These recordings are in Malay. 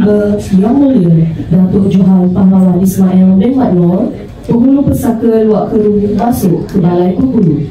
member Yang Mulia Datuk Johan Pahlawan Ismail bin Mat Noor, Penghulu Pesaka Luak Keru, masuk ke Balai Penghulu.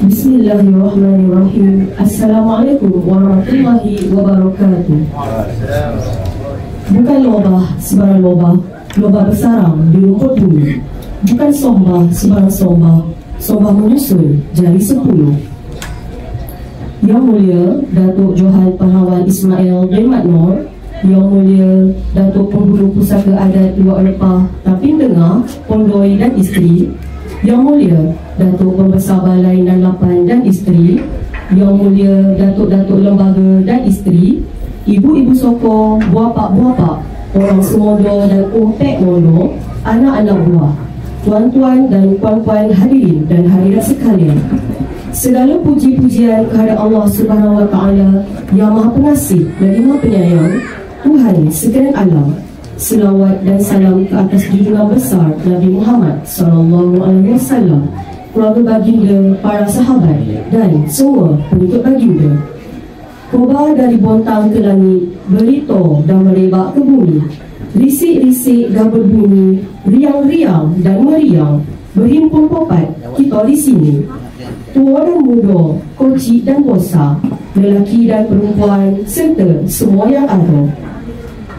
Bismillahirrahmanirrahim. Assalamualaikum warahmatullahi wabarakatuh. Bukan lobah sebarang lobah, lobah bersarang di rumput bumi. Bukan sombah sebarang sombah, sombah menyusul jari 10. Yang Mulia Datuk Johan Pahlawan Ismail bin Mat Noor, Yang Mulia Datuk Penghulu Pusaka Adat Luak Repah Tapin Tengah, Pondoi dan isteri, Yang Mulia Datuk Pembesar Balai Nan Lapan dan isteri, Yang Mulia Datuk-Datuk Lembaga dan isteri, ibu-ibu sokong, buapak-buapak, orang semodo dan umpek mondo, anak-anak buah, tuan-tuan dan puan-puan hadirin dan hadirat sekalian. Segala puji-pujian kepada Allah Subhanahu Wa Taala yang Maha Pengasih dan Maha Penyayang, Tuhan sekalian alam. Selawat dan salam ke atas junjungan besar Nabi Muhammad SAW, keluarga baginda, para sahabat dan semua pengikut baginda. Kobar dari bontang ke langit, berito dan merebak ke bumi. Risik-risik dah berbunyi, riang-riang dan meriang, berhimpun popat kita di sini. Tua dan muda, kocik dan bosa, lelaki dan perempuan serta semua yang ada.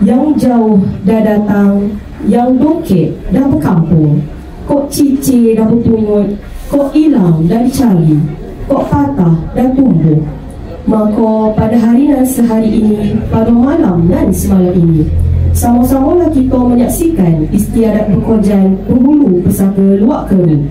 Yang jauh dah datang, yang dokek dah berkampung. Kok cicir dah berpungut, kok hilang dah dicari, kok patah dah tumbuh. Maka pada hari dan sehari ini, pada malam dan semalam ini, sama-samalah kita menyaksikan istiadat berkojan Penghulu Pesaka Luak Keru.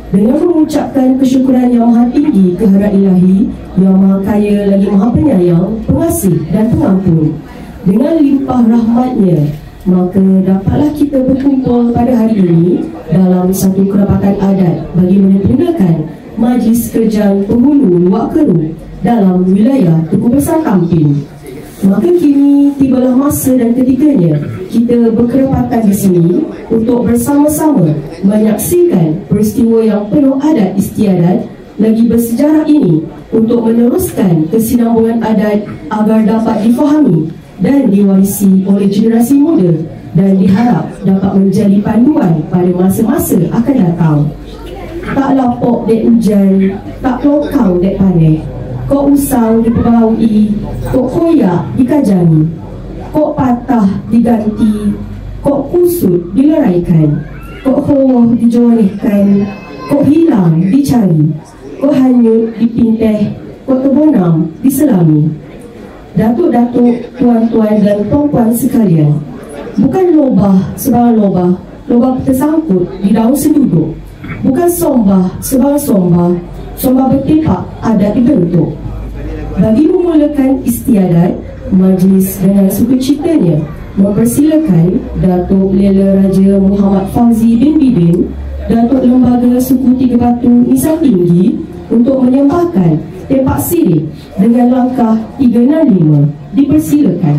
Dengan mengucapkan kesyukuran yang maha tinggi kehadrat Ilahi, yang maha kaya lagi maha penyayang, pengasih dan pengampun, dengan limpah rahmatnya, maka dapatlah kita berkumpul pada hari ini dalam satu kerapatan adat bagi menyempurnakan Majlis Kerjaan Penghulu Luak Keru dalam wilayah Tuku Besar Kamping. Maka kini tibalah masa dan ketikanya kita berkerapatan di sini untuk bersama-sama menyaksikan peristiwa yang penuh adat istiadat lagi bersejarah ini, untuk meneruskan kesinambungan adat agar dapat difahami dan diwarisi oleh generasi muda dan diharap dapat menjadi panduan pada masa-masa akan datang. Tak lapok dek hujan, tak lokang dek panen. Kok usang diperbaui, kok koyak dikajani, kok patah diganti, kok kusut dileraikan, kok hoh dijolehkan, kok hilang dicari, kok hanyut dipinteh, kok terbonam diselami. Datuk-datuk, tuan-tuan dan puan-puan sekalian, bukan lobah sebarang lobah, lobah tersangkut di daun senduduk. Bukan sombah sebarang sombah, sombah bertepak adat dibentuk. Bagi memulakan istiadat majlis dengan sukacitanya, mempersilakan Datuk Lela Raja Muhammad Fauzi bin Bidin, Datuk Lembaga Suku Tiga Batu Nisan Tinggi untuk menyembahkan tempat sirih dengan langkah 365. Dipersilakan.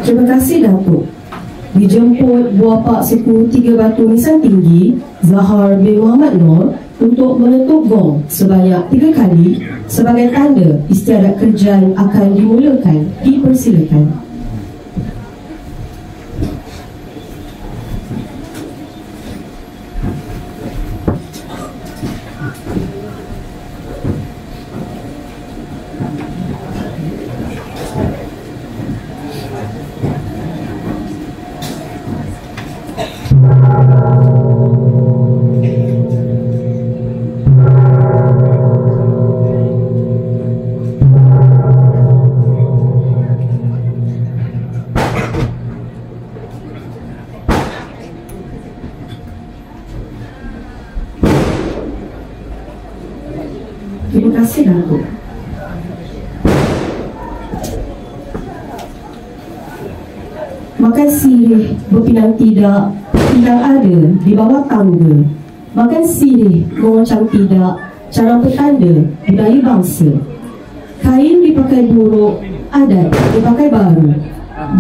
Terima kasih Datuk. Dijemput Buah Pak Suku Tiga Batu Nisan Tinggi, Zahar bin Muhammad Noor, untuk mengetuk gong sebanyak 3 kali sebagai tanda istiadat kerjaan akan dimulakan. Dipersilakan. Terima kasih Datuk. Makan sirih berpinang tidak, tidak ada di bawah tangga. Makan sirih mengoncang tidak, cara petanda budaya bangsa. Kain dipakai buruk, adat dipakai baru.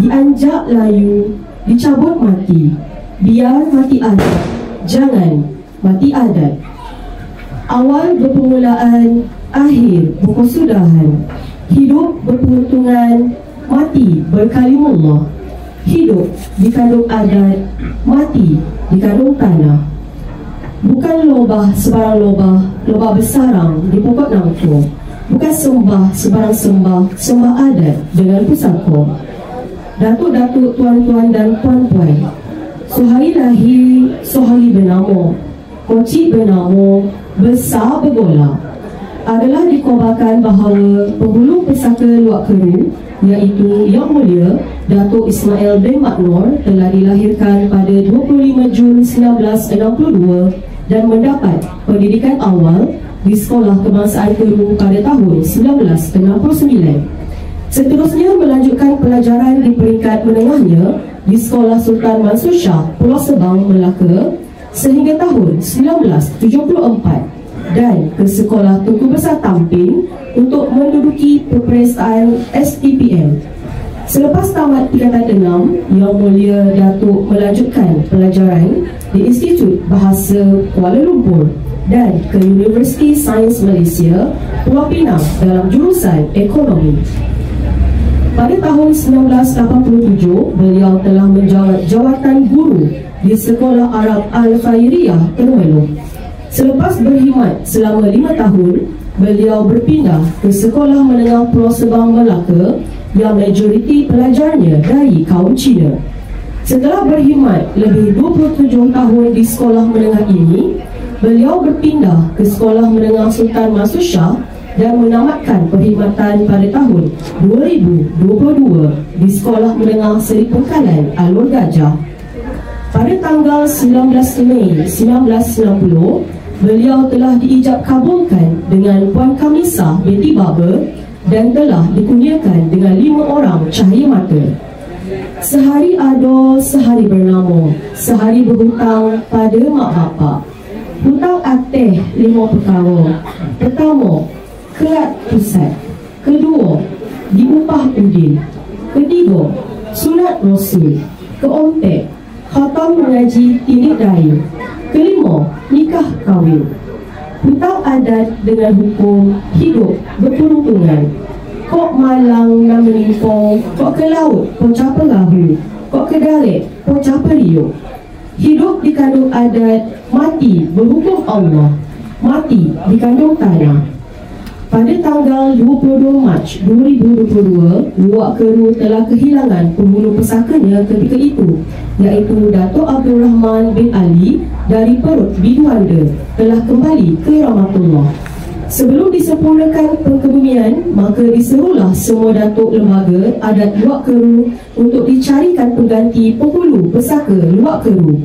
Dianjak layu, dicabut mati. Biar mati adat, jangan mati adat. Awal berpermulaan, akhir berkesudahan. Hidup berperuntungan, mati berkalimullah. Hidup dikandung adat, mati dikandung tanah. Bukan lobah sebarang lobah, lobah besarang di pokok nangko. Bukan sembah sebarang sembah, sembah adat dengan pusaka. Datuk-datuk, tuan-tuan dan puan-puan, suhari lahir, suhari bernama, kocik bernama, besar bergola, adalah dikobarkan bahawa penghulu pesaka Luak Keru, iaitu Yang Mulia Datuk Ismail bin Mat Noor, telah dilahirkan pada 25 Jun 1962 dan mendapat pendidikan awal di Sekolah Kebangsaan Keru pada tahun 1969. Seterusnya melanjutkan pelajaran di peringkat menengahnya di Sekolah Sultan Mansur Shah, Pulau Sebang, Melaka sehingga tahun 1974 dan ke Sekolah Tunku Besar Tampin untuk menduduki peperiksaan STPM. Selepas tamat tingkatan 6, Yang Mulia Datuk melanjutkan pelajaran di Institut Bahasa Kuala Lumpur dan ke Universiti Sains Malaysia, Pulau Pinang dalam jurusan Ekonomi. Pada tahun 1987, beliau telah menjawat jawatan guru di Sekolah Arab Al-Khairiyah Terumeluh. Selepas berkhidmat selama 5 tahun, beliau berpindah ke Sekolah Menengah Pulau Sebang, Melaka yang majoriti pelajarnya dari kaum Cina. Setelah berkhidmat lebih 27 tahun di sekolah menengah ini, beliau berpindah ke Sekolah Menengah Sultan Mansur Shah dan menamatkan perkhidmatan pada tahun 2022 di Sekolah Menengah Seri Pengkalan Alur Gajah. Pada tanggal 19 Mei 1990, beliau telah diijab kabulkan dengan Puan Kamisah binti Baba dan telah dikurniakan dengan 5 orang cahaya mata. Sehari ada, sehari bernama, sehari berhutang pada mak bapak. Hutang ateh 5 perkara. Pertama, kerat pusat. Kedua, diupah udin. Ketiga, sunat rasul. Keempat, Khatam mengaji tindik raya. Kelima, nikah kahwin. Hutang adat dengan hukum hidup berperuntungan. Kok malang nak menimpong, kok ke laut pocah perahu, kok ke darat pocah periuk. Hidup dikandung adat, mati berhukum Allah, mati dikandung tanah. Pada tanggal 22 Mac 2022, Luwak Keru telah kehilangan penghulu pusakanya ketika itu, iaitu Datuk Abdul Rahman bin Ali dari Perut Biduanda, telah kembali ke rahmatullah. Sebelum disempurnakan pengkebumian, maka diserulah semua datuk lembaga adat Luwak Keru untuk dicarikan pengganti penghulu pusaka Luwak Keru.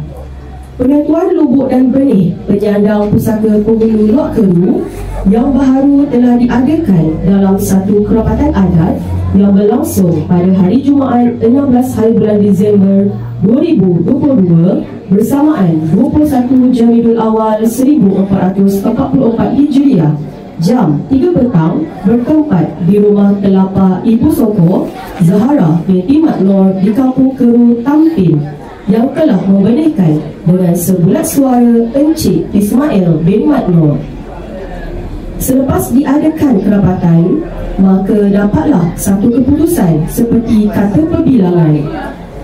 Penentuan lubuk dan benih penyandang pusaka penghulu Luwak Keru yang baharu telah diadakan dalam satu kerapatan adat yang berlangsung pada hari Jumaat 16 hari bulan Disember 2022 bersamaan 21 Jamidul Awal 1444 Hijriah, jam 3 petang, bertempat di rumah telapa Ibu Soko Zahara binti Mat Nur di Kampung Keru Tampin, yang telah membenihkan dengan sebulat suara Encik Ismail bin Mat Nur. Selepas diadakan kerapatan, maka dapatlah satu keputusan seperti kata perbilangan.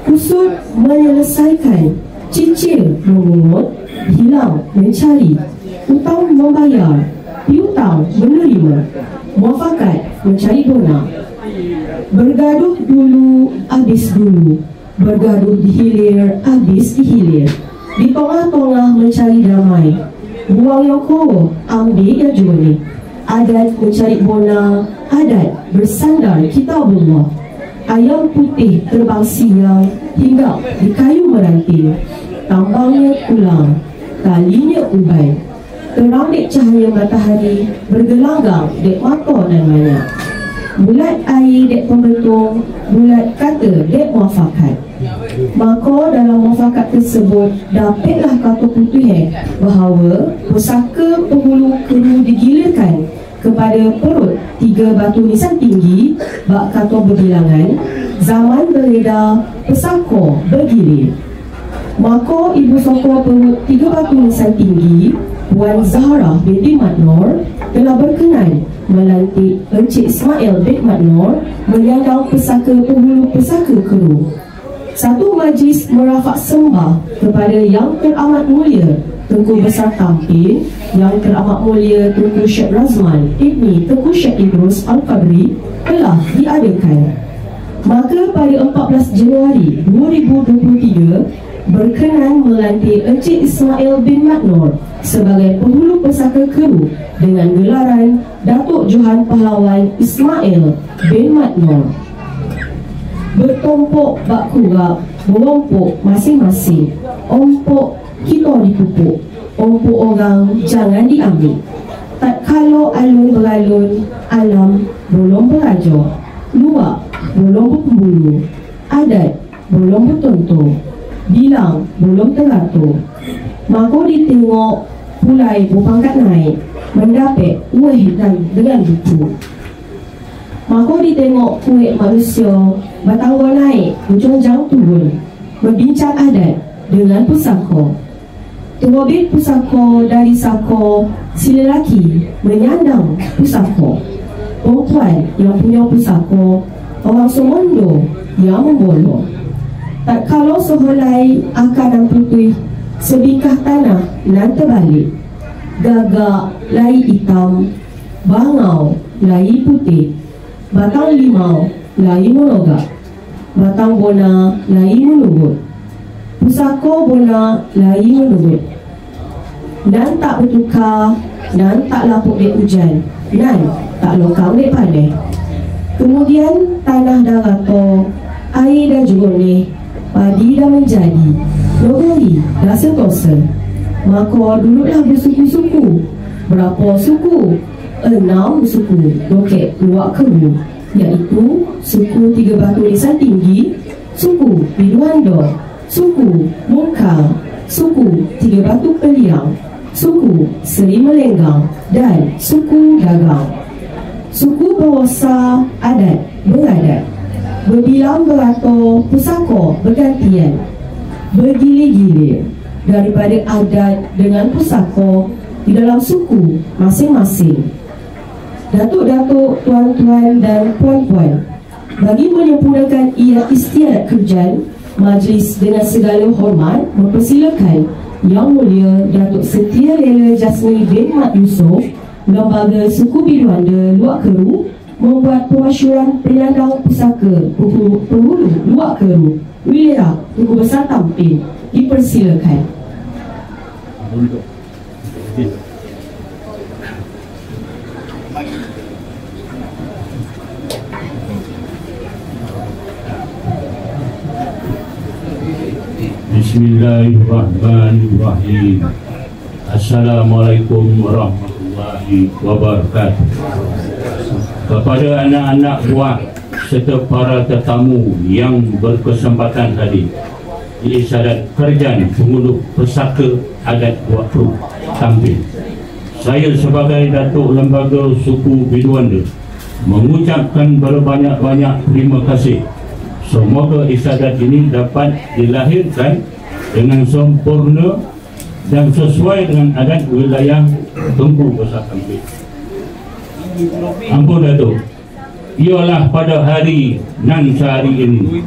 Kusut menyelesaikan, cicil memungut, hilang mencari, hutang membayar, piutang menerima, muafakat mencari bona. Bergaduh dulu, habis dulu. Bergaduh dihilir, habis dihilir. Di tengah-tengah mencari damai. Buang yang korup, ambil yang juli. Adat mencari bona, adat bersandar kitabullah. Ayam putih terbang siang hingga di kayu meranting. Tambangnya ulang, talinya ubai. Terang dek cahaya matahari, bergelanggang dek mata dan banyak. Bulat air dek pembetung, bulat kata dek muafakat. Maka dalam muafakat tersebut dapatlah kata putih bahawa pusaka penghulu Keru digilirkan kepada Perut 3 batu nisan tinggi, bak kata berbilangan, zaman beredar pesaka bergilir. Maka Ibu Soko Perut 3 batu nisan tinggi, Puan Zahra binti Mat Nur, telah berkenan melantik Encik Ismail bin Mat Nur menyandang pusaka penghulu pusaka Keru. Satu majlis merafak sembah kepada Yang Teramat Mulia Tengku Besar Tampin, Yang Teramat Mulia Tengku Syekh Razman Ibni Tengku Syekh Idrus Al-Qadri telah diadakan. Maka pada 14 Januari 2023 berkenan melantik Encik Ismail bin Mat Nur sebagai penghulu pusaka Keru dengan gelaran Datuk Johan Pahlawan Ismail bin Mat Nur. Bertumpuk bak kurap, berompok masing-masing. Ompok kita dipupuk, ompok orang jangan diambil. Tak kalau alun beralun, alam belum beraja. Luak belum berpembulu, adat belum bertonton, bilang belum teratur. Maka ditengok pulai berpangkat naik, mendapat uih dan dengan buku. Maka ditengok kuih manusia bertangga naik, ujung jauh turun, membincang adat dengan pusaka. Terbit pusaka dari saka, si lelaki menyandang pusaka. Perempuan yang punya pusaka, orang semondo yang membolong. Tak kalau sehelai akanan putih, sebingkah tanah nan terbalik. Gagak lai hitam, bangau lai putih. Batang limau lai menogak, batang bona lai menurut, pusaka bona lai menurut. Dan tak bertukar, dan tak lapuk dek hujan, dan tak lokang dek pandai. Kemudian tanah dah rata, air dah jernih, padi dah menjadi, negeri dah sentosa. Maka duduklah bersuku-suku. Berapa suku? 6 suku loket Luwak Keru, iaitu suku 3 batu nisan tinggi, suku Biduanda, suku Mungkang, suku 3 batu peliang, suku Seri Melenggang, dan suku Dagang. Suku berwasa adat beradat, berbilang beratur pusaka bergantian. bergile-gile daripada adat dengan pusaka di dalam suku masing-masing. Datuk-datuk, tuan-tuan dan puan-puan, bagi menyempurnakan istiadat kerjaan, majlis dengan segala hormat mempersilakan Yang Mulia Datuk Setia Lela Jasmine bin Mat Yusof, Lembaga Suku Biduanda Luak Keru, membuat pemasyuran penyandang pusaka penghulu Luak Keru, Wilayah Tugu Besar Tampin. Dipersilakan. Bismillahirrahmanirrahim. Assalamualaikum warahmatullahi wabarakatuh. Kepada anak-anak buah serta para tetamu yang berkesempatan hadir di istiadat kerjaan penghulu pusaka adat Luak Keru Tampin, saya sebagai Datuk Lembaga Suku Biduanda mengucapkan berbanyak-banyak terima kasih. Semoga istiadat ini dapat dilahirkan dengan sempurna dan sesuai dengan adat wilayah Tugu Besar Tampin. Ampun Datuk, ialah pada hari nan sehari ini,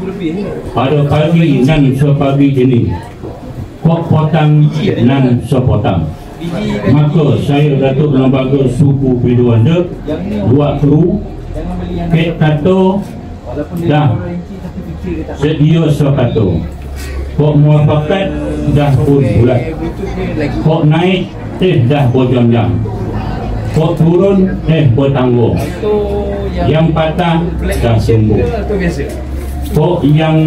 pada pagi nan sepagi ini, kok potang nan sepotang, maka saya Datuk Lembaga Suku Biduanda Luak Keru Kek Kato dah sedia sekato. Kok muafakat dah pun bulat, kok naik dah berjam-jam, kok turun bertanggung, yang patah dah sembuh, kok yang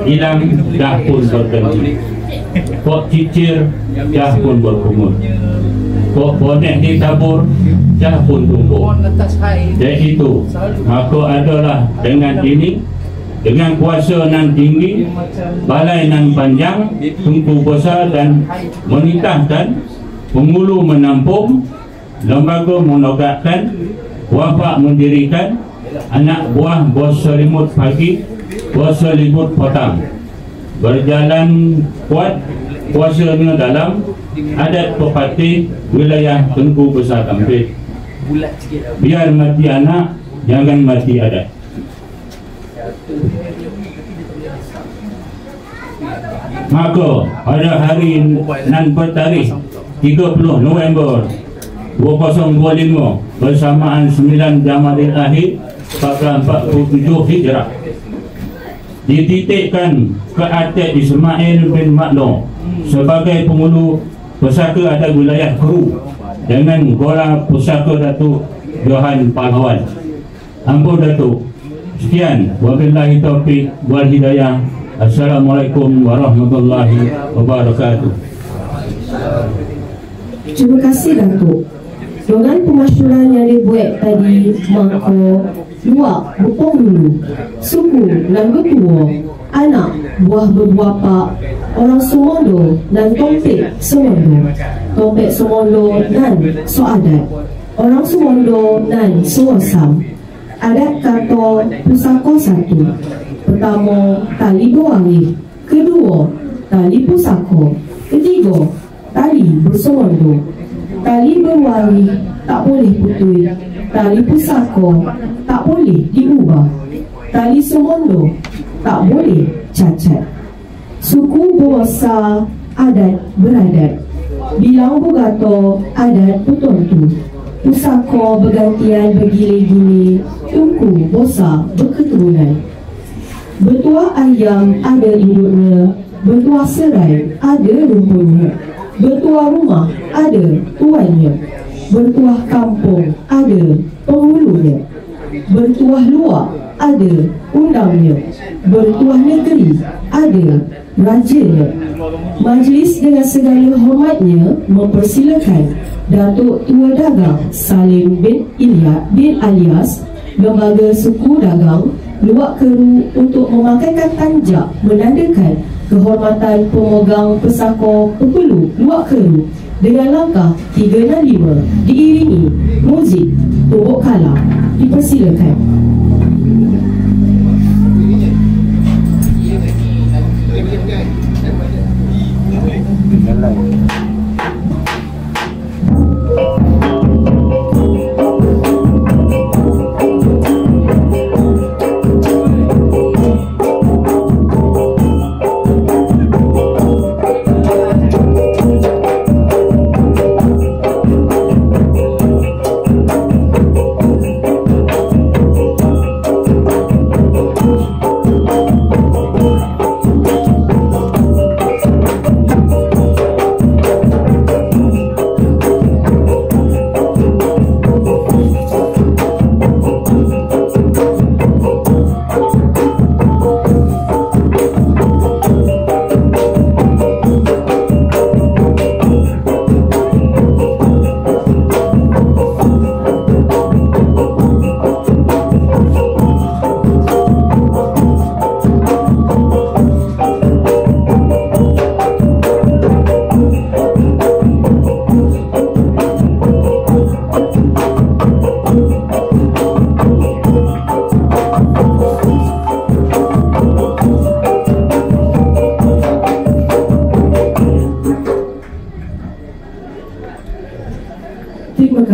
hilang dah pun berganti, kok cicir dah pun berpungut, kok bonek ditabur dah pun tumbuh. Dan itu maka adalah dengan ini, dengan kuasa nan tinggi, balai nan panjang, Tugu Besar dan menitahkan, penghulu menampung, lembaga menogakkan, wafak mendirikan, anak buah bos selimut pagi, bos selimut petang, berjalan kuat kuasanya dalam adat pepatih wilayah Tugu Besar Tampin. Biar mati anak, jangan mati adat. Maka pada hari nan bertarikh 30 November 2025 bersamaan 9 Jamadil Akhir 1447 Hijrah, dititikkan ke Atik Ismail bin Makno sebagai penghulu pusaka adat wilayah Keru dengan Gola Pusaka Datuk Johan Pahlawan. Ampun Datuk. Sekian, wabillahi taufiq wal hidayah. Assalamualaikum warahmatullahi wabarakatuh. Terima kasih Datuk. Dengan pemasyuran yang dibuat tadi, maka luak bupong dulu, suku dan ketua, anak buah berbuapak, orang Sumondo dan Tompek Sumondo, Tompek Sumondo dan Soadat, orang Sumondo dan Suwasam. Adat kata pusaka satu. Pertama, tali berwaris. Kedua, tali pusaka. Ketiga, tali bersumondo. Tali berwaris tak boleh putus. Tali pusaka tak boleh diubah. Tali sumondo tak boleh cacat. Suku berwasa, adat beradat. Bilang bergato, adat bertontu. Pusaka bergantian bergile-gile, Tugu Besar berketurunan. Bertuah ayam ada induknya, bertuah serai ada rumpunya, bertuah rumah ada tuannya, bertuah kampung ada penghulunya, bertuah luar ada undangnya, bertuah negeri ada rajanya. Majlis dengan segala hormatnya mempersilakan Datuk Tua Dagang Salim bin Alias, Lembaga Suku Dagang Luak Keru, untuk memakaikan tanjak menandakan kehormatan pemegang pesaka penghulu Luak Keru dengan langkah 365 diiringi muzik tumbuk kala. Dipersilakan.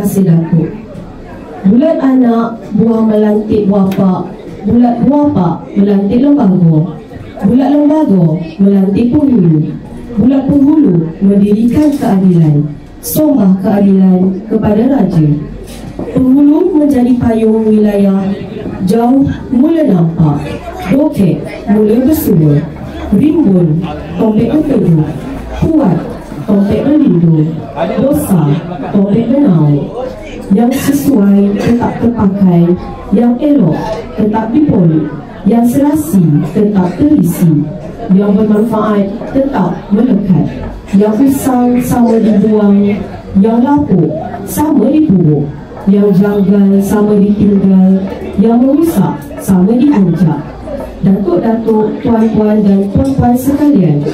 kasih Datuk. Bulat anak buah melantik buapak, bulat buapak melantik lembaga, bulat lembaga melantik penghulu, bulat penghulu mendirikan keadilan, sombah keadilan kepada raja. Penghulu menjadi payung wilayah, jauh mula nampak, dokek mula bersua, rimbun tombek berteduh, kuat tombek berlindung, dosa tombek benau. Yang sesuai tetap terpakai, yang elok tetap dipolik, yang serasi tetap terisi, yang bermanfaat tetap melekat, yang usang sama dibuang, yang lapuk sama dipuruk, yang janggal sama ditinggal, yang merusak sama dianjak. Datuk-datuk, tuan-tuan dan puan-puan sekalian,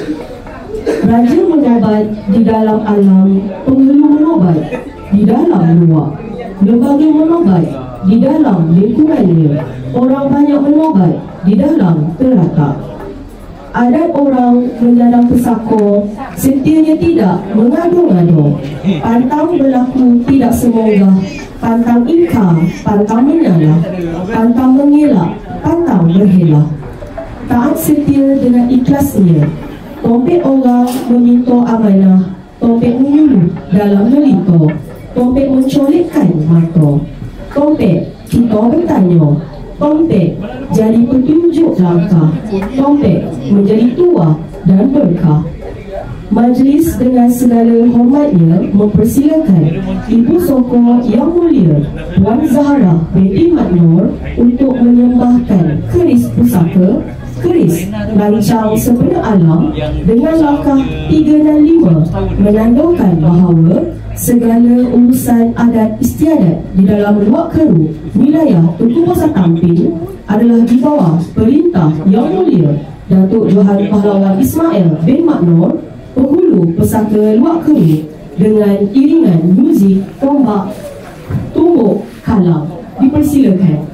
raja menobat di dalam alam, penghulu menobat di dalam luar, lembaga menobat di dalam lingkungannya, orang banyak menobat di dalam teratak. Adat orang menyandang pesako, setianya tidak mengadu-ngadu, pantang berlaku tidak semonggah, pantang ingkar, pantang menyalah, pantang mengelak, pantang berhelah. Taat setia dengan ikhlasnya, tompek orang meminta amanah, tompek menyuluh dalam melito, tompek mencolekkan mata, tompek kita bertanya, tompek jadi petunjuk langkah, tompek menjadi tua dan berkah. Majlis dengan segala hormatnya mempersilakan Ibu Soko Yang Mulia Puan Zahra binti Mat Noor untuk menyembahkan keris pusaka, keris lancang sempena alam dengan langkah 3 dan 5, menandakan bahawa segala urusan adat istiadat di dalam Luak Keru, wilayah Tunku Besar Tamping adalah di bawah perintah Yang Mulia Datuk Johan Pahlawan Ismail bin Mat Noor, penghulu Pesaka Luak Keru, dengan iringan muzik tombak tumbuk kalang. Dipersilakan.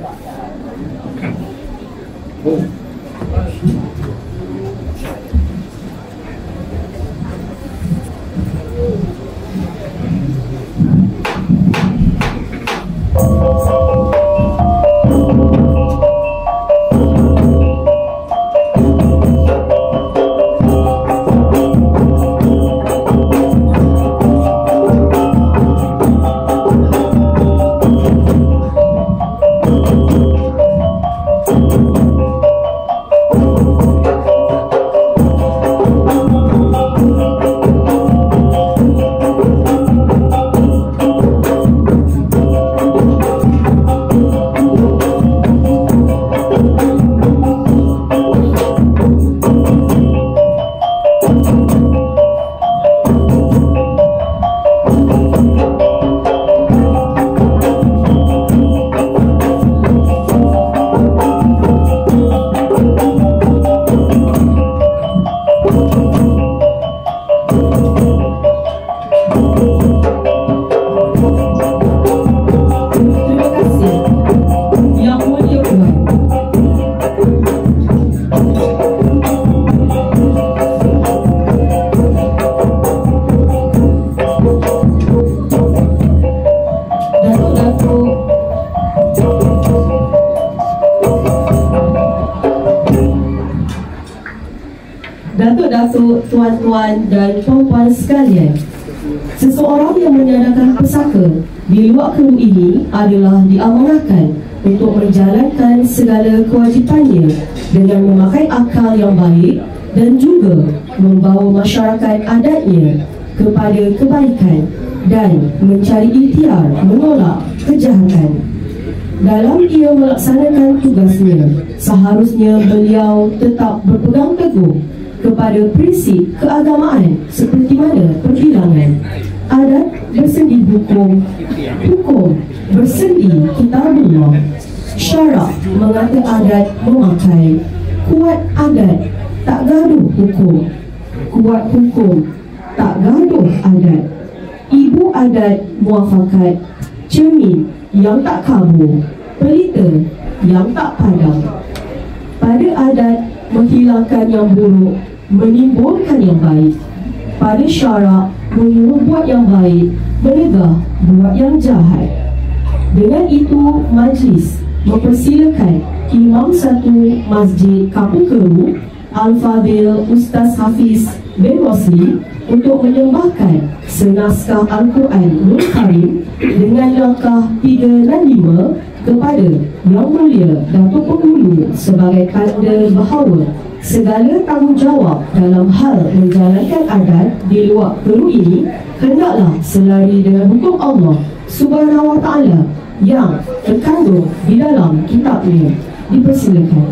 Datuk-datuk, tuan-tuan dan puan-puan sekalian, seseorang yang menyandangkan pesaka di Luak Keru ini adalah diamanahkan untuk menjalankan segala kewajipannya dengan memakai akal yang baik dan juga membawa masyarakat adatnya kepada kebaikan dan mencari ikhtiar menolak kejahatan. Dalam ia melaksanakan tugasnya, seharusnya beliau tetap berpegang teguh kepada prinsip keagamaan seperti mana perbilangan, adat bersendi hukum, hukum bersendi kitabullah, syarak mengata adat memakai, kuat adat tak gaduh hukum, kuat hukum tak gaduh adat, ibu adat muafakat, cermin yang tak kabur, pelita yang tak padam. Pada adat menghilangkan yang buruk, menimbulkan yang baik. Pada syarak menyuruh buat yang baik, menegah buat yang jahat. Dengan itu, majlis mempersilakan Imam Satu Masjid Kampung Keru Al-Fadil Ustaz Hafiz bin Rosli untuk menyembahkan senaskah Al-Quran Nur Karim dengan langkah 3 dan 5 kepada Yang Mulia Datuk Penghulu sebagai tanda bahawa segala tanggungjawab dalam hal menjalankan adat di luar Keru ini hendaklah selari dengan hukum Allah Subhanahu Wa Taala yang terkandung di dalam kitabnya. Dipersilakan.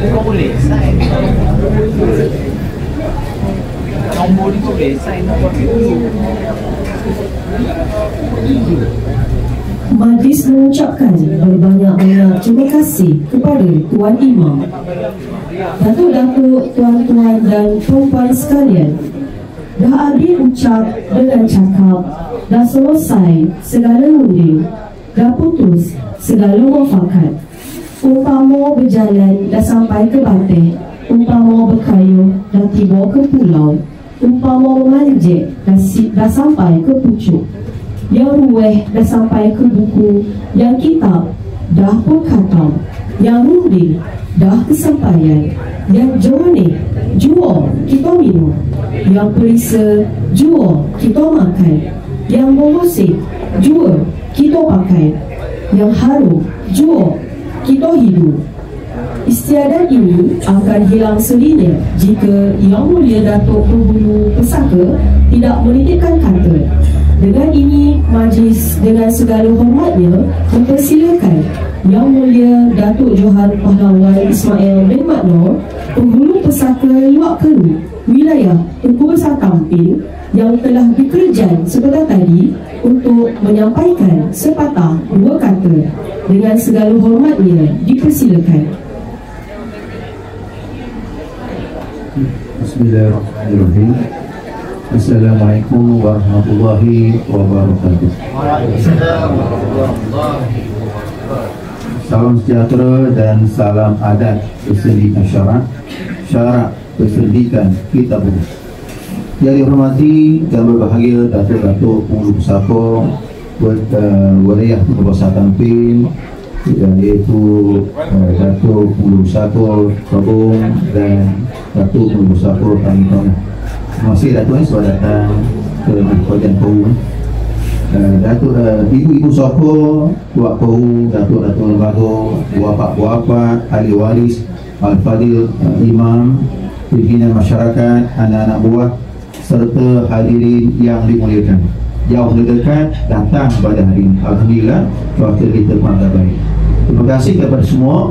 Kau boleh sign nombor ni, boleh sign nombor itu. Majlis mengucapkan berbanyak-banyak terima kasih kepada Tuan Imam, Datuk-datuk, tuan-tuan dan puan-puan sekalian. Dah habis ucap dengan cakap, dah selesai segala undi, dah putus segala muafakat. Umpama berjalan dah sampai ke Bateh, umpama berkayuh dah tiba ke pulau, umpama memanjat dah sampai ke pucuk, yang ruweh dah sampai ke buku, yang kitab dah pun khatam, yang runding dah kesampaian, yang jornih jua kita minum, yang perisa jua kita makan, yang mengusik jua kita pakai, yang harum jua kita hidup. Istiadat ini akan hilang sendirinya jika Yang Mulia Datuk Penghulu Pesaka tidak menitipkan kata. Dengan ini, majlis dengan segala hormatnya mempersilakan Yang Mulia Datuk Johan Pahlawan Ismail bin Mat Nor, Penghulu Pesaka Luar Keru, wilayah Tengku Besar Tampin, yang telah dikerjaan sebentar tadi untuk menyampaikan sepatah dua kata. Dengan segala hormatnya dipersilakan. Bismillahirrahmanirrahim. Assalamualaikum warahmatullahi wabarakatuh. Salam sejahtera dan salam adat bersendikan syarak bersendikan kita buku. Yang dihormati dan berbahagia Datuk-datuk Penghulu Pesaka wilayah Tengku Besar Tampin, iaitu Datuk Penghulu Pesaka Kebun dan Datuk Penghulu Pesaka Tampin. Terima kasih Datuk sebab datang ke kawasan Keru. Datuk ibu-ibu Pesaka, Tuak Keru, Datuk-datuk lembaga, buapak-buapak, ahli waris, Al-Fadil, Imam, pimpinan masyarakat, anak-anak buah serta hadirin yang dimuliakan, jauh dan dekat datang pada hari ini. Alhamdulillah, cuaca kita mantap baik. Terima kasih kepada semua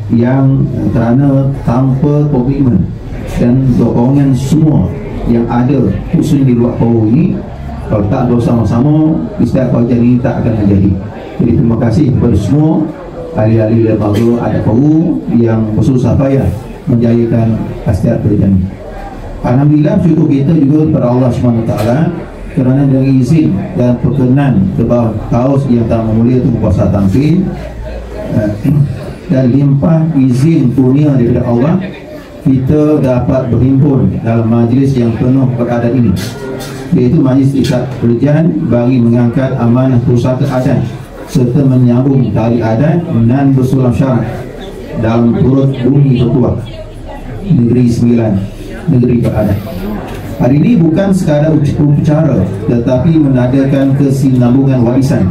yang kerana tanpa komitmen dan dorongan semua yang ada khususnya di luar Keru ini, kalau tak bersama-sama istiadat kawasan ini tak akan menjadi. Jadi terima kasih kepada semua ahli-ahli lembaga adat Keru yang bersusah payah menjayakan istiadat kawasan ini. Alhamdulillah, syukur kita juga kepada Allah SWT kerana dengan izin dan perkenan ke bawah kaos yang tak memulia Tengku Besar Tampin dan limpah izin kurnia daripada Allah, kita dapat berhimpun dalam majlis yang penuh beradat ini, iaitu Majlis Ikat Kerjaan bagi mengangkat amanah pusaka adat serta menyambung tali adat dan bersulam syarat dalam turut bumi tertua Negeri Sembilan, negeri beradat. Hari ini bukan sekadar upacara, tetapi menadakan kesinambungan warisan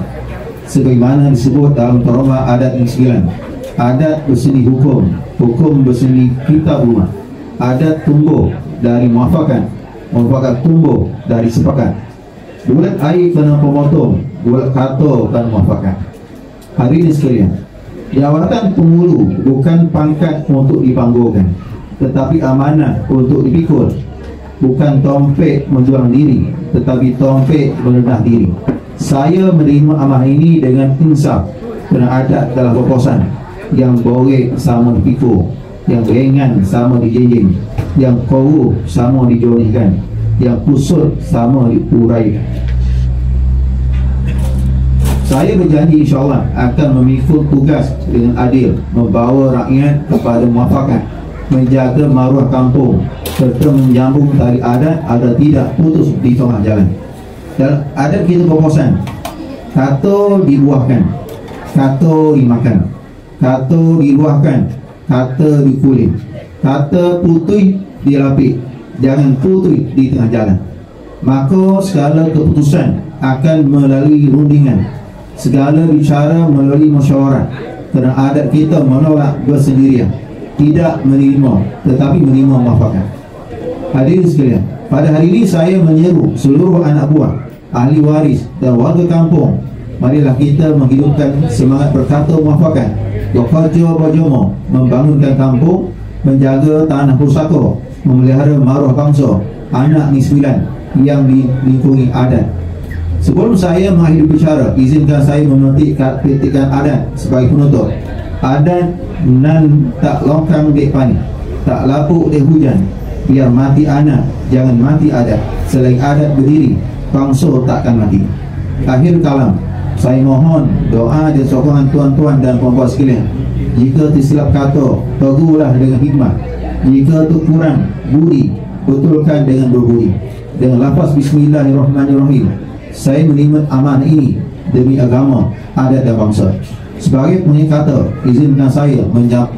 sebagaimana disebut dalam Toroma Adat Negeri Sembilan. Adat berseni hukum, hukum berseni kitab rumah. Adat tumbuh dari muafakat, muafakat tumbuh dari sepakat. Bulat air kena pemotong, bulat kata kan muafakat. Hari ini sekalian, jawatan penghulu bukan pangkat untuk dipanggulkan, tetapi amanah untuk dipikul. Bukan tompek menjual diri, tetapi tompek merendah diri. Saya menerima amanah ini dengan insaf, kerana adat dalam proposan. Yang borek sama dipikul, yang ringan sama dijinjing, yang koruh sama dijolihkan, yang kusut sama diuraikan. Saya berjanji insyaAllah akan memikul tugas dengan adil, membawa rakyat kepada muafakat, menjaga maruah kampung serta menyambung tali adat agar tidak putus di tengah jalan. Dan adat kita proposan, kata dibuahkan, kata dimakan, kata diluahkan, kata dikulit, kata putih dilapik, jangan putih di tengah jalan. Maka segala keputusan akan melalui rundingan, segala bicara melalui musyawarah, kerana adat kita menolak bersendirian, tidak menerima tetapi menerima muafakat. Hadirin sekalian, pada hari ini saya menyeru seluruh anak buah, ahli waris dan warga kampung, marilah kita menghidupkan semangat berkata muafakat, bekerja berjumpa, membangunkan kampung, menjaga tanah pusaka, memelihara maruah bangsa, anak Negeri Sembilan yang dilingkungi adat. Sebelum saya mengakhiri bicara, izinkan saya memetik petikan adat sebagai penutup. Adat nan tak longkang dek pani, tak lapuk dek hujan, biar mati anak, jangan mati adat. Selain adat berdiri, bangsa takkan mati. Akhir kalam, saya mohon doa dan sokongan tuan-tuan dan puan-puan sekalian. Jika tersilap kata, tegurlah dengan hikmah. Jika itu kurang budi, betulkan dengan berbudi. Dengan lafaz Bismillahirrahmanirrahim, saya menerima amanah ini demi agama, adat dan bangsa. Sebagai pengikata, izinkan saya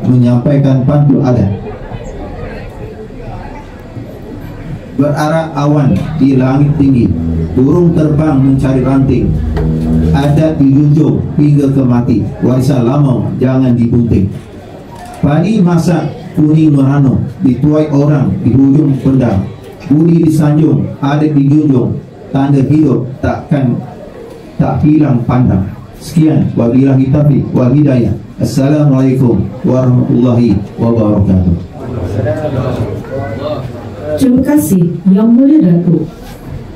menyampaikan pantun adat. Berarak awan di langit tinggi, burung terbang mencari ranting. Adat dijunjung hingga ke mati, warisan lama jangan dibunting. Padi masak kuning merano, dituai orang di hujung pedang. Budi disanjung, adat dijunjung, tanda hidup tak hilang pandang. Sekian, wabillahi taufiq wal hidayah. Assalamualaikum warahmatullahi wabarakatuh. Terima kasih Yang Mulia Datuk.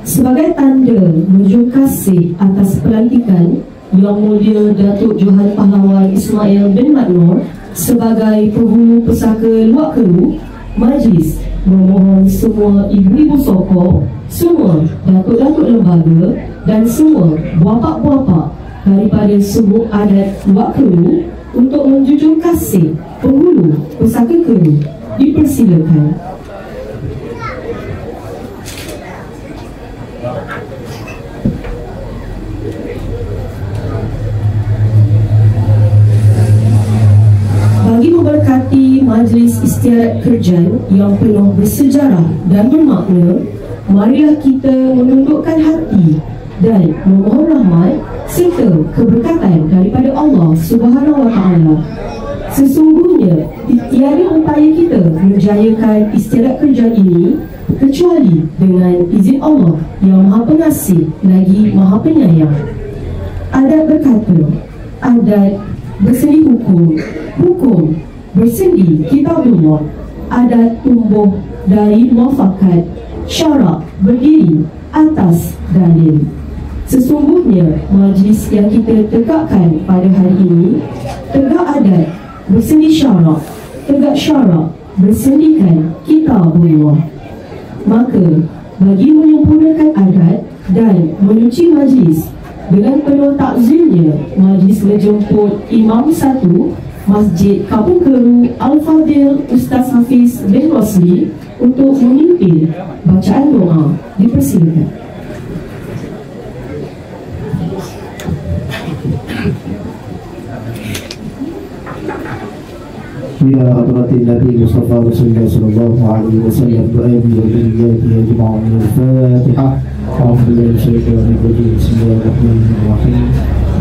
Sebagai tanda menunjuk kasih atas pelantikan Yang Mulia Datuk Johan Pahlawan Ismail bin Mat Nor sebagai penghulu pusaka Luak Keru, Majlis memohon semua ibu-ibu sokong, semua datuk-datuk lembaga dan semua bapa-bapa daripada suku adat Luak Keru untuk menjunjung kasih penghulu pusaka Keru. Dipersilakan. Bagi memberkati Majlis Istiadat Kerjaan yang penuh bersejarah dan bermakna, marilah kita menundukkan hati dan memohon rahmat serta keberkatan daripada Allah Subhanahu wa Ta'ala. Sesungguhnya tiada upaya kita menjayakan istiadat kerjaan ini kecuali dengan izin Allah yang Maha Pengasih lagi Maha Penyayang. Adat berkata, adat bersendi hukum, hukum bersendi kitabullah. Adat tumbuh dari muafakat, syarak berdiri atas dalil. Sesungguhnya majlis yang kita tegakkan pada hari ini, tegak adat bersendi syarak, tegak syarak bersendikan kitabullah. Maka bagi menyempurnakan adat dan menyuci majlis, dengan penuh takzimnya majlis menjemput Imam 1 Masjid Kampung Keru Al-Fadil Ustaz Hafiz bin Rosli untuk memimpin bacaan doa. Dipersilakan. إلى حضرة النبي مصطفى رسول الله صلى الله عليه وسلم وآله وذريته أجمعين. الفاتحة. أعوذ بالله من الشيطان الرجيم. بسم الله الرحمن الرحيم.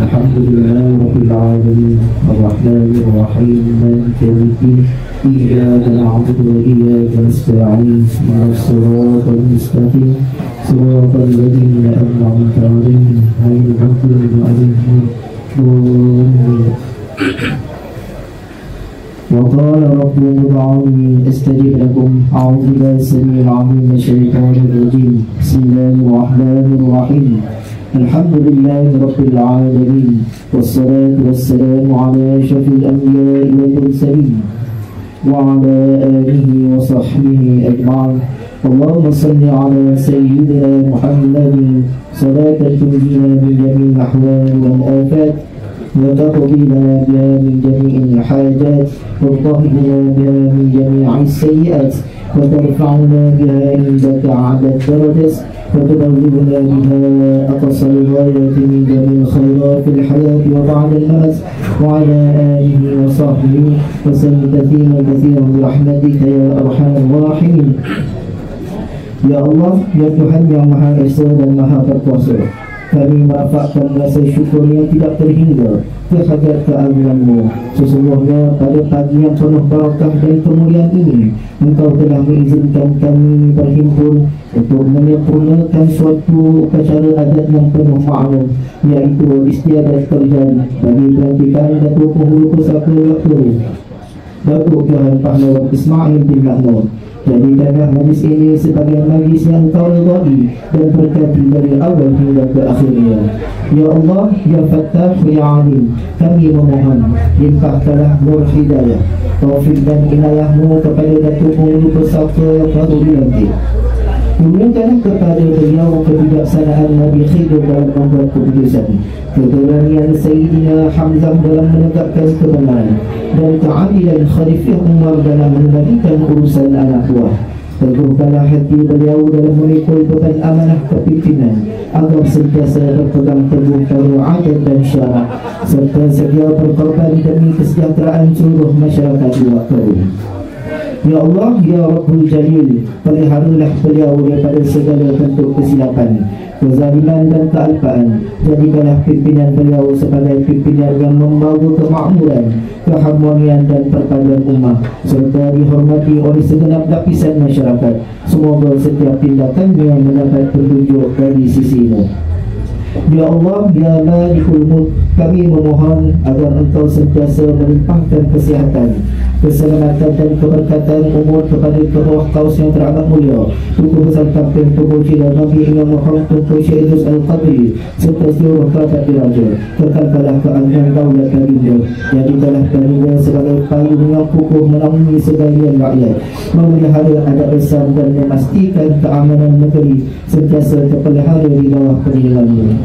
الحمد لله رب العالمين الرحمن الرحيم مالك يوم الدين إياك نعبد وإياك نستعين اهدنا الصراط المستقيم صراط الذين أنعمت عليهم غير المغضوب عليهم ولا الضالين. وقال ربكم ادعوني استجب لكم. أعوذ بالله السميع العليم من الشيطان الرجيم. بسم الله الرحمن الرحيم. الحمد لله رب العالمين والصلاة والسلام على أشرف الأنبياء والمرسلين وعلى آله وصحبه أجمعين. اللهم صل على سيدنا محمد صلاة تنجينا من جميع الأحوال والآفات وتقضي لنا بها من جميع الحاجات وتطهرنا بها من جميع السيئات وترفعنا بها عندك أعلى الدرجات وتبلغنا بها أقصى الغايات من جميع الخيرات في الحياة وبعد الممات. وعلى آله وصحبه وسلم كثيرا كثيرا برحمتك يا أرحم الراحمين. Ya Allah, ya Tuhan yang Maha Esa dan Maha Berkuasa, kami merafakkan rasa syukur yang tidak terhingga kehadirat keagungan-Mu. Sesungguhnya pada pagi yang penuh barakah dan kemuliaan ini, Engkau telah mengizinkan kami berhimpun untuk menyempurnakan suatu upacara adat yang penuh makna, iaitu istiadat terjadi bagi pelantikan Datuk Penghulu Pusaka Datuk Johan Pahlawan Ismail bin Mahmud. Jadikanlah majlis ini sebagai majlis yang Engkau ridai dan berkati dari awal hingga ke akhirnya. Ya Allah, Ya Fattah, Ya Alim, kami memohon limpahkanlah nur hidayah, taufik dan inayah-Mu kepada Datuk Penghulu Pusaka yang baru dilantik. Kurniakanlah kepada beliau kebijaksanaan Nabi Khidir dalam membuat keputusan, keberanian Sayyidina Hamzah dalam menegakkan kebenaran, dan keadilan Khalifah Umar dalam mengendalikan urusan anak buah. Teguhkanlah hati beliau dalam memikul beban amanah kepimpinan, agar sentiasa berpegang teguh pada adat dan syarak, serta sedia berkorban demi kesejahteraan seluruh masyarakat luar kaum. Ya Allah, Ya Rabbul Jalil, peliharalah beliau daripada segala bentuk kesilapan, kezaliman dan kealpaan. Jadikanlah pimpinan beliau sebagai pimpinan yang membawa kemakmuran, keharmonian dan perpaduan ummah, serta dihormati oleh segenap lapisan masyarakat. Semoga setiap tindakannya mendapat petunjuk dari sisi-Mu. Ya Allah, Ya Malikul Mulk, kami memohon agar Engkau sentiasa melimpahkan kesihatan, keselamatan dan keberkatan umur kepada ketua kaus yang teramat mulia Tuku Besar Kampung Tuku Cina Nabi Imam Muhammad Tuku Syekh Idris Al-Qadri, serta seluruh kerabat diraja. Kekalkanlah keagungan daulat baginda, jadikanlah baginda sebagai payung yang kukuh menaungi sebagian rakyat, memelihara adat besar dan memastikan keamanan negeri sentiasa terpelihara di bawah perlindungan-Mu.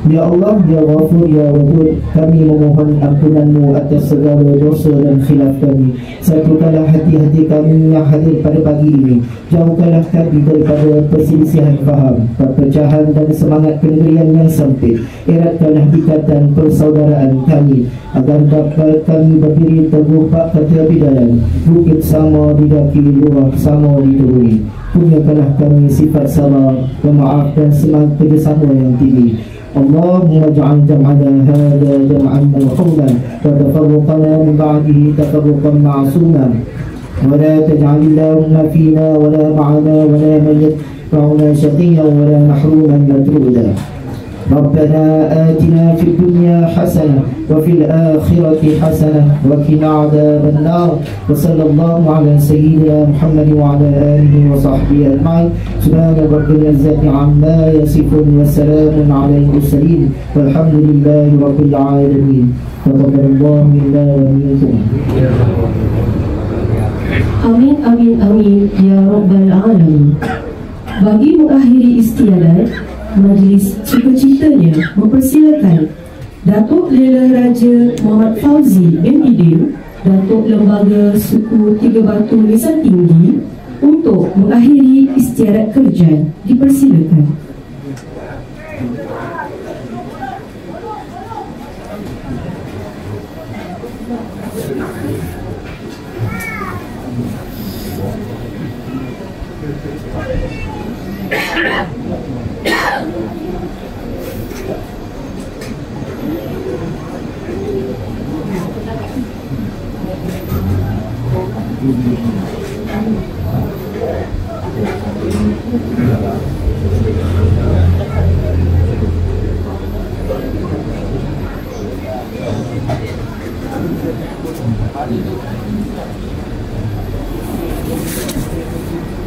Ya Allah, Ya Ghafur, Ya Wadud, kami memohon ampunan-Mu atas segala dosa dan khilaf kami. Satukanlah hati-hati kami yang hadir pada pagi ini. Jauhkanlah kami daripada perselisihan faham, perpecahan dan semangat kenegerian yang sempit. Eratkanlah ikatan persaudaraan kami, agar dapat kami berdiri teguh bak kata bidalan. Bukit sama didaki, luar sama dituruni. Punyakanlah kami sifat sabar, pemaaf dan semangat kerjasama yang tinggi. Allahumma ja'al jam'ana hadha jam'an marhuman wa tafarruqana min ba'dihi tafarruqan ma'suman wa la taj'alillahumma fina wa la ma'ana wa la man yatba'una shaqiyyan wa la mahruman matruda. ربنا آتنا في الدنيا حسنة وفي الآخرة حسنة وقنا عذاب النار وصلى الله على سيدنا محمد وعلى آله وصحبه أجمعين سبحان رب العزة عما يصفون وسلام على المرسلين والحمد لله رب العالمين تقبل الله منا ومنكم. Amin, amin, amin, Ya Rabbal Alamin. Bagi mengakhiri istiadat, majlis sukacitanya mempersilakan Datuk Lela Raja Muhammad Fauzi bin Idin, Datuk Lembaga Suku Tiga Batu Nisan Tinggi, untuk mengakhiri istiadat kerja. Dipersilakan.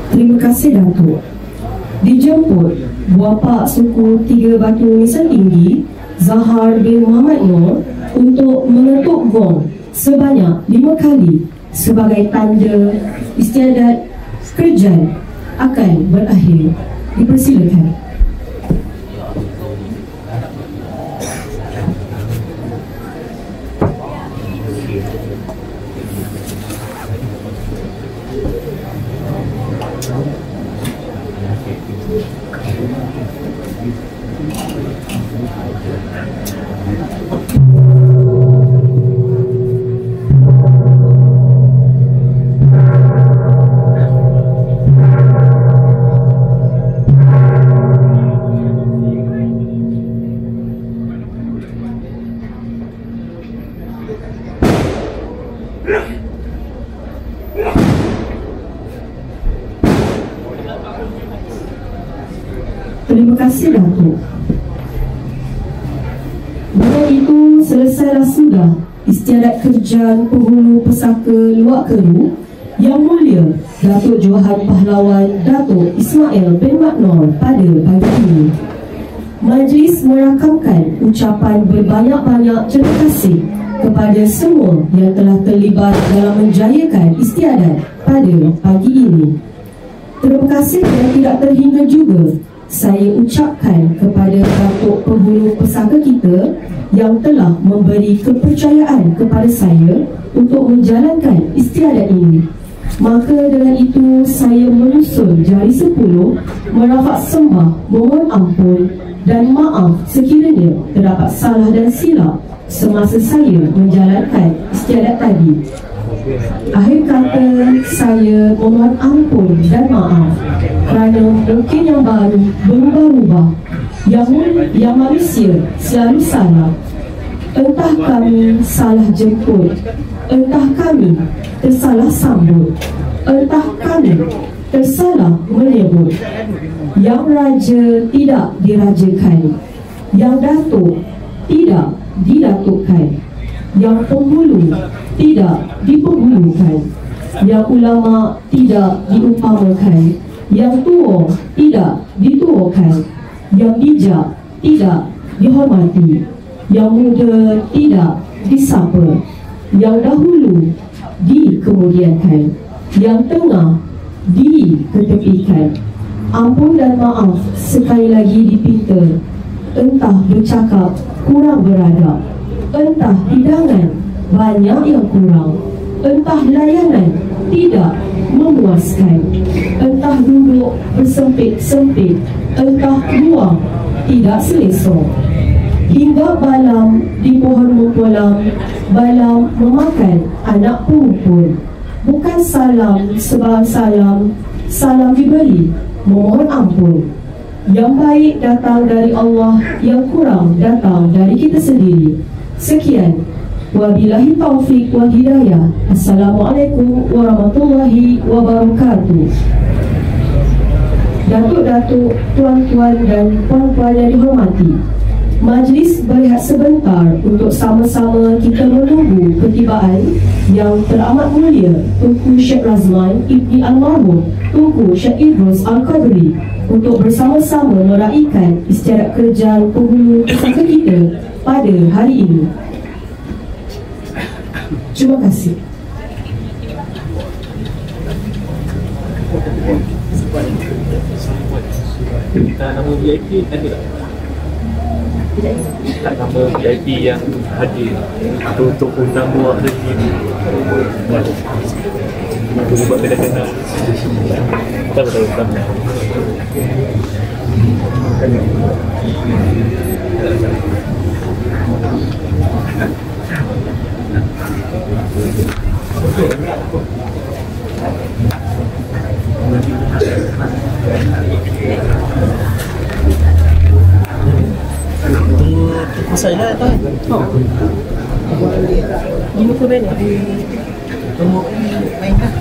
Terima kasih Datuk. Dijemput Bapa Suku Tiga Batu Nisan Tinggi, Zahar bin Muhammad Nur, untuk mengetuk gong sebanyak 5 kali sebagai tanda istiadat kerjaan akan berakhir. Dipersilakan. Terima kasih Datuk. Dengan itu selesailah sudah istiadat kerjaan penghulu Pesaka Luak Keru Yang Mulia Datuk Johan Pahlawan Datuk Ismail bin Mat Nor pada pagi ini. Majlis merakamkan ucapan berbanyak-banyak terima kasih kepada semua yang telah terlibat dalam menjayakan istiadat pada pagi ini. Terima kasih yang tidak terhingga juga saya ucapkan kepada Datuk Penghulu Pesaka kita yang telah memberi kepercayaan kepada saya untuk menjalankan istiadat ini. Maka dengan itu saya menyusun jari 10 merafak sembah mohon ampun dan maaf sekiranya terdapat salah dan silap semasa saya menjalankan istiadat tadi. Akhir kata, saya mohon ampun dan maaf kerana mungkin yang baru berubah-ubah, yang manusia selalu salah. Entah kami salah jemput, entah kami tersalah sambut, entah kami tersalah menyebut. Yang raja tidak dirajakan, yang datuk tidak didatukkan, yang penghulu tidak dipenghulukan, yang ulama tidak diumpamakan, yang tua tidak dituakan, yang bijak tidak dihormati, yang muda tidak disapa, yang dahulu dikemudiankan, yang tengah diketepikan. Ampun dan maaf sekali lagi dipinta. Entah bercakap kurang beradab, entah hidangan banyak yang kurang, entah layanan tidak memuaskan, entah duduk bersempit-sempit, entah ruang tidak selesa. Hingga balam di pohon mempulang, balam memakan anak pengumpul. Bukan salam sebarang salam, salam diberi memohon ampun. Yang baik datang dari Allah, yang kurang datang dari kita sendiri. Sekian. Wabillahi taufiq wal hidayah. Assalamualaikum warahmatullahi wabarakatuh. Datuk-datuk, tuan-tuan dan puan-puan yang dihormati, majlis berehat sebentar untuk sama-sama kita menunggu ketibaan yang teramat mulia Tunku Syekh Razman Ibni Almarhum Tunku Syekh Idrus Al-Qadri untuk bersama-sama meraihkan istiadat kerjaan penghulu Pesaka kita pada hari ini. Terima kasih. Kita nama VIP ada tak? tak nama VIP yang hadir untuk undang buat lagi. Boleh buat beda-beda. Betul. Tunggu saya lah tuan. Di muka benda. Tunggu main lah.